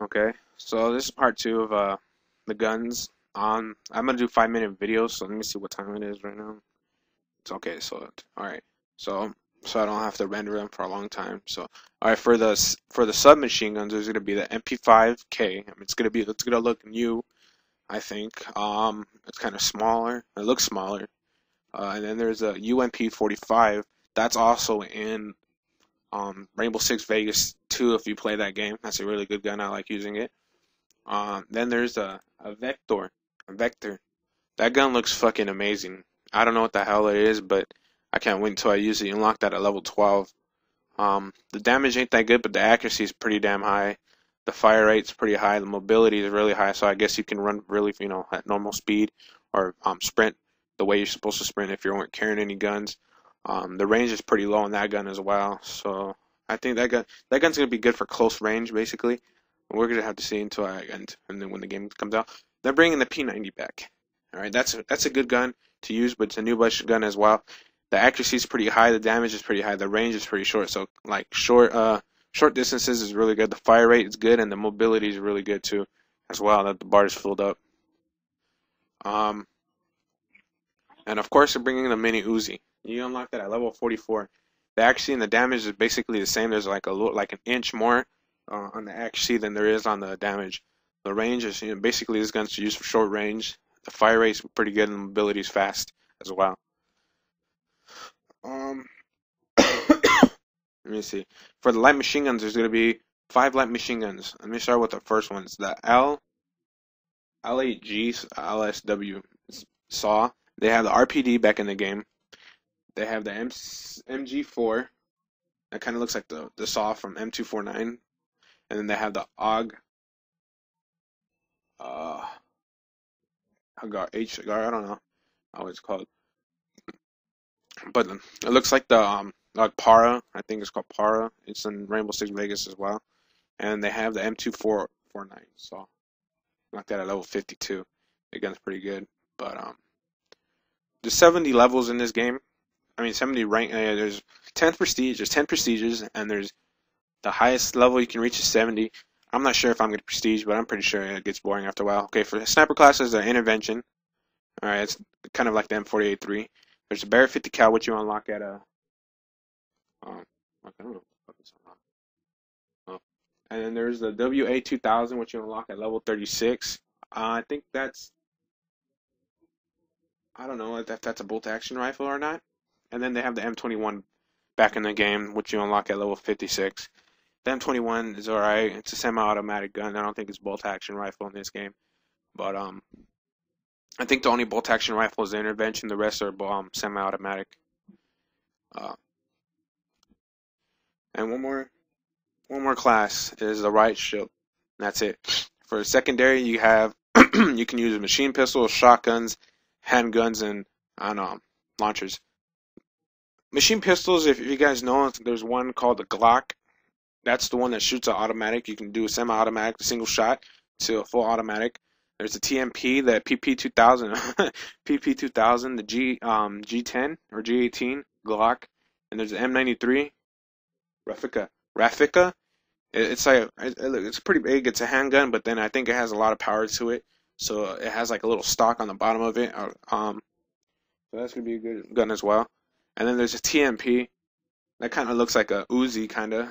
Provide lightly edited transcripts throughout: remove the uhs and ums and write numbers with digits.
Okay, so this is part two of the guns. I'm gonna do 5 minute videos, so let me see what time it is right now. It's okay, so all right, so I don't have to render them for a long time. So all right, for the submachine guns, there's gonna be the MP5K. I mean, it's gonna look new, I think. It's kind of smaller. It looks smaller. And then there's a UMP45. That's also in Rainbow Six Vegas 2. If you play that game, that's a really good gun. I like using it. Then there's a Vector. A Vector. That gun looks fucking amazing. I don't know what the hell it is, but I can't wait until I use it. You unlock that at level 12. The damage ain't that good, but the accuracy is pretty damn high. The fire rate's pretty high. The mobility is really high, so I guess you can run really, at normal speed or sprint the way you're supposed to sprint if you weren't carrying any guns. The range is pretty low on that gun as well, so I think that gun's gonna be good for close range, basically. We're gonna have to see until I end, and then when the game comes out, they're bringing the P90 back. All right, that's a good gun to use, but it's a new budget gun as well. The accuracy is pretty high, the damage is pretty high, the range is pretty short. So like short distances is really good. The fire rate is good, and the mobility is really good too, as well. That the bar is filled up. Um, and of course, they're bringing the mini Uzi. You unlock that at level 44. The accuracy and the damage is basically the same. There's like like an inch more on the accuracy than there is on the damage. The range is basically this gun's used for short range. The fire rate's pretty good, and the mobility is fast as well. Um, Let me see. For the light machine guns, there's going to be 5 light machine guns. Let me start with the first ones. The L8G LSW SAW. They have the RPD back in the game. They have the MG4. That kind of looks like the SAW from M249. And then they have the AUG. Uh, I don't know how it's called. But it looks like Para. I think it's called Para. It's in Rainbow Six Vegas as well. And they have the M2449. So knocked that at level 52. The gun's pretty good. But there's 70 levels in this game. I mean 70 rank. There's 10 prestige. There's 10 prestiges, and there's the highest level you can reach is 70. I'm not sure if I'm gonna prestige, but I'm pretty sure it gets boring after a while. Okay, for sniper classes, the intervention. All right, it's kind of like the M483. There's a Barrett 50 cal, which you unlock at a um, I don't know. Oh. And then there's the WA 2000, which you unlock at level 36. I think I don't know if that's a bolt action rifle or not. And then they have the M21 back in the game, which you unlock at level 56. The M21 is alright. It's a semi-automatic gun. I don't think it's bolt action rifle in this game, but I think the only bolt action rifle is the intervention. The rest are semi-automatic. Uh, and one more class is the riot shield. That's it. For secondary, you have you can use machine pistols, shotguns, handguns, and launchers. Machine pistols, if you guys know, there's one called the Glock. That's the one that shoots an automatic. You can do a semi-automatic, a single shot, to a full automatic. There's the TMP, the PP2000, PP2000, the G10 or G18 Glock, and there's the M93 Rafika. It's like it's pretty big. It's a handgun, but then I think it has a lot of power to it. So it has like a little stock on the bottom of it. So that's gonna be a good gun as well. And then there's a TMP that kind of looks like a Uzi kind of.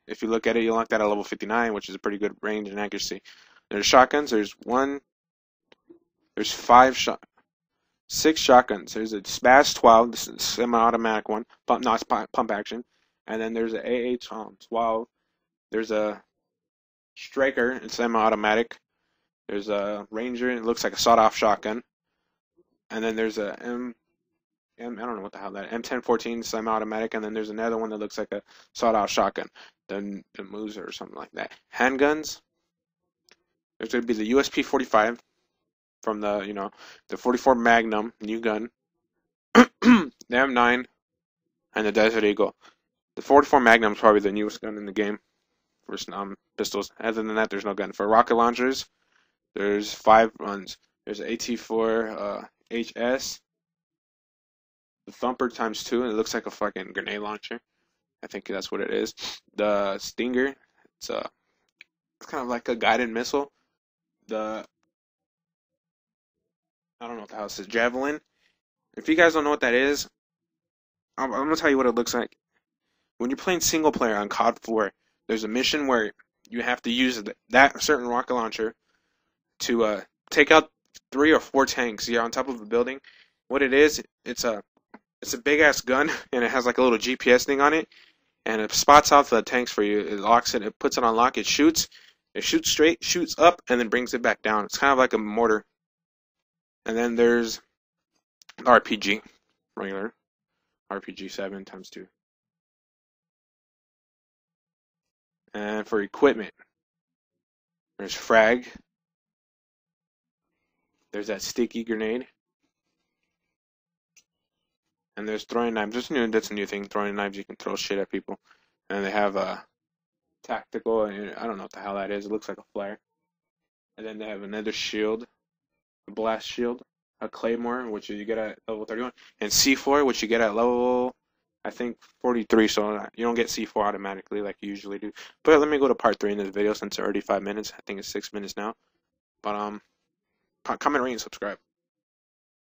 If you look at it, you unlock that at level 59, which is a pretty good range and accuracy. There's shotguns. There's six shotguns. There's a Spaz 12, this is a semi-automatic one, not pump action. And then there's a AA 12. There's a Striker, it's semi-automatic. There's a Ranger, it looks like a sawed-off shotgun. And then there's a I don't know what the hell that M1014 semi-automatic, and then there's another one that looks like a sawed-off shotgun, the Muser or something like that. Handguns. There's going to be the USP 45 from the 44 Magnum new gun, the M9, and the Desert Eagle. The 44 Magnum is probably the newest gun in the game for pistols. Other than that, there's no gun. For rocket launchers, there's 5 runs. There's AT4 HS, the Thumper ×2, and it looks like a fucking grenade launcher. I think that's what it is. The Stinger, it's a It's kind of like a guided missile. The I don't know what the hell it is. Javelin. If you guys don't know what that is, I'm gonna tell you what it looks like. When you're playing single player on COD 4, there's a mission where you have to use that certain rocket launcher to take out 3 or 4 tanks. You're on top of a building. What it is, it's a big ass gun, and it has like a little GPS thing on it, and it spots out the tanks for you. It locks it. It puts it on lock. It shoots. It shoots straight, shoots up, and then brings it back down. It's kind of like a mortar. And then there's RPG, regular RPG 7 × 2. And for equipment, there's frag. There's that sticky grenade. And there's throwing knives. That's a new thing. Throwing knives, you can throw shit at people. And they have a tactical, and I don't know what the hell that is. It looks like a flare. And then they have another shield, a blast shield, a claymore, which you get at level 31, and C4, which you get at level, I think, 43. So you don't get C4 automatically like you usually do. But let me go to part 3 in this video since it's already 5 minutes. I think it's 6 minutes now. But comment, rate, and subscribe.